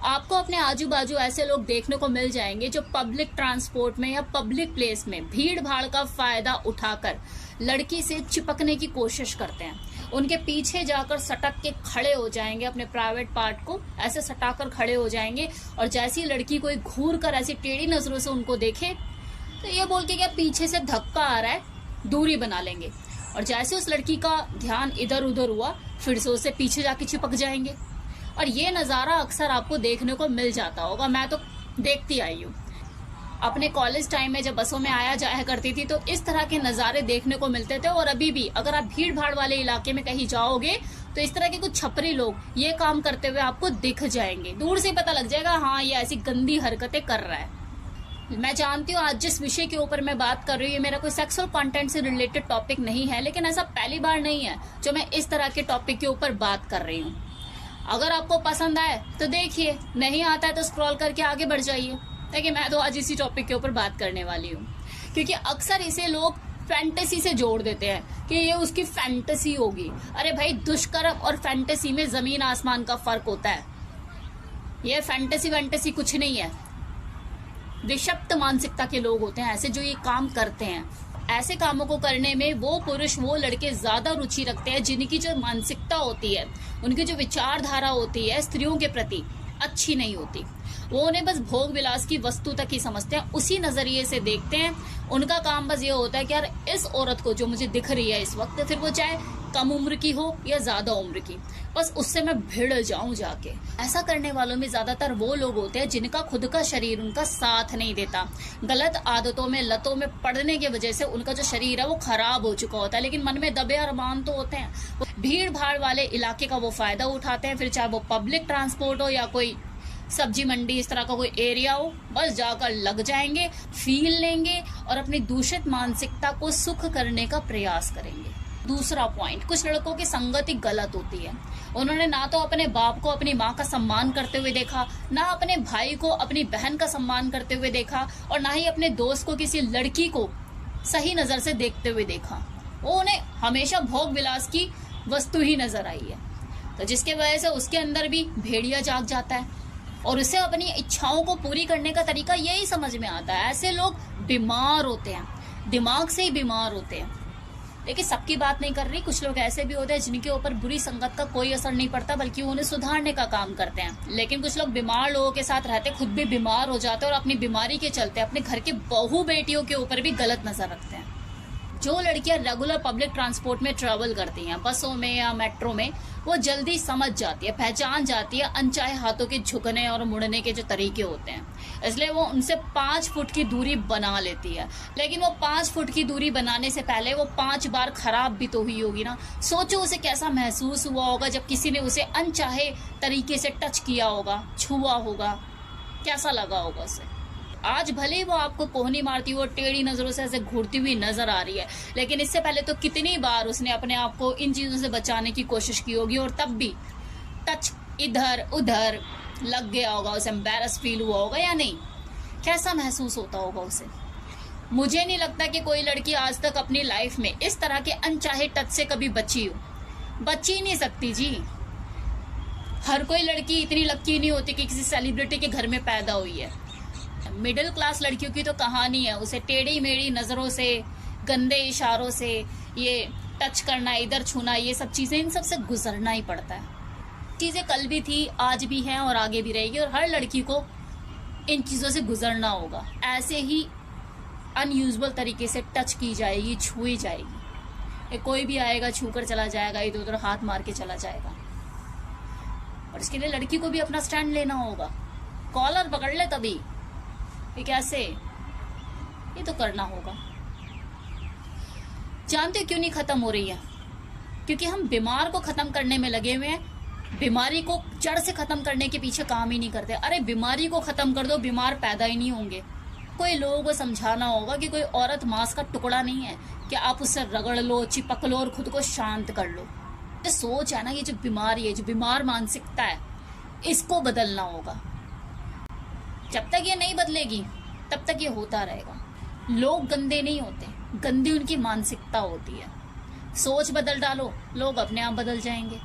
आपको अपने आजू बाजू ऐसे लोग देखने को मिल जाएंगे जो पब्लिक ट्रांसपोर्ट में या पब्लिक प्लेस में भीड़ भाड़ का फायदा उठाकर लड़की से चिपकने की कोशिश करते हैं। उनके पीछे जाकर सटक के खड़े हो जाएंगे, अपने प्राइवेट पार्ट को ऐसे सटाकर खड़े हो जाएंगे और जैसी लड़की कोई घूर कर ऐसी टेढ़ी नजरों से उनको देखे तो ये बोल के क्या पीछे से धक्का आ रहा है, दूरी बना लेंगे। और जैसे उस लड़की का ध्यान इधर उधर हुआ फिर से उससे पीछे जाके चिपक जाएंगे। और ये नज़ारा अक्सर आपको देखने को मिल जाता होगा, मैं तो देखती आई हूँ। अपने कॉलेज टाइम में जब बसों में आया जाया करती थी तो इस तरह के नज़ारे देखने को मिलते थे। और अभी भी अगर आप भीड़ भाड़ वाले इलाके में कहीं जाओगे तो इस तरह के कुछ छपरी लोग ये काम करते हुए आपको दिख जाएंगे। दूर से पता लग जाएगा हाँ ये ऐसी गंदी हरकतें कर रहा है। मैं जानती हूँ आज जिस विषय के ऊपर मैं बात कर रही हूँ ये मेरा कोई सेक्सुअल कंटेंट से रिलेटेड टॉपिक नहीं है, लेकिन ऐसा पहली बार नहीं है जो मैं इस तरह के टॉपिक के ऊपर बात कर रही हूँ। अगर आपको पसंद आए तो देखिए, नहीं आता है तो स्क्रॉल करके आगे बढ़ जाइए। लेकिन मैं तो आज इसी टॉपिक के ऊपर बात करने वाली हूँ, क्योंकि अक्सर इसे लोग फैंटेसी से जोड़ देते हैं कि ये उसकी फैंटेसी होगी। अरे भाई, दुष्कर्म और फैंटेसी में जमीन आसमान का फर्क होता है। ये फैंटेसी वैंटेसी कुछ नहीं है। विषप्त मानसिकता के लोग होते हैं ऐसे जो ये काम करते हैं। ऐसे कामों को करने में वो पुरुष वो लड़के ज्यादा रुचि रखते हैं जिनकी जो मानसिकता होती है, उनकी जो विचारधारा होती है स्त्रियों के प्रति अच्छी नहीं होती। वो उन्हें बस भोग विलास की वस्तु तक ही समझते हैं, उसी नजरिए से देखते हैं। उनका काम बस ये होता है कि यार इस औरत को जो मुझे दिख रही है इस वक्त, फिर वो चाहे कम उम्र की हो या ज्यादा उम्र की, बस उससे मैं भिड़ जाऊं जाके। ऐसा करने वालों में ज्यादातर वो लोग होते हैं जिनका खुद का शरीर उनका साथ नहीं देता। गलत आदतों में लतों में पड़ने की वजह से उनका जो शरीर है वो खराब हो चुका होता है, लेकिन मन में दबे अरमान तो होते हैं। भीड़ भाड़ वाले इलाके का वो फायदा उठाते हैं, फिर चाहे वो पब्लिक ट्रांसपोर्ट हो या कोई सब्जी मंडी, इस तरह का कोई एरिया हो, बस जाकर लग जाएंगे, फील लेंगे और अपनी दूषित मानसिकता को सुख करने का प्रयास करेंगे। दूसरा पॉइंट, कुछ लड़कों की संगति गलत होती है। उन्होंने ना तो अपने बाप को अपनी माँ का सम्मान करते हुए देखा, ना अपने भाई को अपनी बहन का सम्मान करते हुए देखा, और ना ही अपने दोस्त को किसी लड़की को सही नजर से देखते हुए देखा। वो उन्हें हमेशा भोग विलास की वस्तु ही नजर आई है, तो जिसके वजह से उसके अंदर भी भेड़िया जाग जाता है और उसे अपनी इच्छाओं को पूरी करने का तरीका यही समझ में आता है। ऐसे लोग बीमार होते हैं, दिमाग से ही बीमार होते हैं। लेकिन सबकी बात नहीं कर रही, कुछ लोग ऐसे भी होते हैं जिनके ऊपर बुरी संगत का कोई असर नहीं पड़ता, बल्कि उन्हें सुधारने का काम करते हैं। लेकिन कुछ लोग बीमार लोगों के साथ रहते खुद भी बीमार हो जाते हैं और अपनी बीमारी के चलते अपने घर के बहू बेटियों के ऊपर भी गलत नजर रखते हैं। जो लड़कियां रेगुलर पब्लिक ट्रांसपोर्ट में ट्रेवल करती हैं, बसों में या मेट्रो में, वो जल्दी समझ जाती है, पहचान जाती है अनचाहे हाथों के झुकने और मुड़ने के जो तरीके होते हैं, इसलिए वो उनसे 5 फुट की दूरी बना लेती है। लेकिन वो 5 फुट की दूरी बनाने से पहले वो 5 बार खराब भी तो हुई होगी ना। सोचो उसे कैसा महसूस हुआ होगा जब किसी ने उसे अनचाहे तरीके से टच किया होगा, छुआ होगा, कैसा लगा होगा उसे। आज भले वो आपको कोहनी मारती हुई, टेढ़ी नजरों से ऐसे घूरती हुई नजर आ रही है, लेकिन इससे पहले तो कितनी बार उसने अपने आप को इन चीजों से बचाने की कोशिश की होगी, और तब भी टच इधर उधर लग गया होगा, उसे एम्बैरस फील हुआ होगा या नहीं, कैसा महसूस होता होगा उसे। मुझे नहीं लगता कि कोई लड़की आज तक अपनी लाइफ में इस तरह के अनचाहे टच से कभी बची हो, बच ही नहीं सकती जी। हर कोई लड़की इतनी लक्की नहीं होती कि किसी सेलिब्रिटी के घर में पैदा हुई है। मिडिल क्लास लड़कियों की तो कहानी है, उसे टेढ़ी मेढ़ी नजरों से, गंदे इशारों से, ये टच करना, इधर छूना, ये सब चीजें, इन सब से गुजरना ही पड़ता है। चीजें कल भी थी, आज भी हैं और आगे भी रहेगी, और हर लड़की को इन चीजों से गुजरना होगा। ऐसे ही अनयूजुअल तरीके से टच की जाएगी, छुई जाएगी, कोई भी आएगा छू कर चला जाएगा, इधर उधर हाथ मार के चला जाएगा। और इसके लिए लड़की को भी अपना स्टैंड लेना होगा, कॉलर पकड़ ले तभी। ये कैसे, ये तो करना होगा। जानते हो क्यों नहीं खत्म हो रही है? क्योंकि हम बीमार को खत्म करने में लगे हुए हैं, बीमारी को जड़ से खत्म करने के पीछे काम ही नहीं करते। अरे बीमारी को खत्म कर दो, बीमार पैदा ही नहीं होंगे। कोई लोगों को समझाना होगा कि कोई औरत मांस का टुकड़ा नहीं है कि आप उससे रगड़ लो, चिपक लो और खुद को शांत कर लो। तो सोच है ना, ये जो बीमारी है, जो बीमार मानसिकता है, इसको बदलना होगा। जब तक ये नहीं बदलेगी तब तक ये होता रहेगा। लोग गंदे नहीं होते, गंदी उनकी मानसिकता होती है। सोच बदल डालो, लोग अपने आप बदल जाएंगे।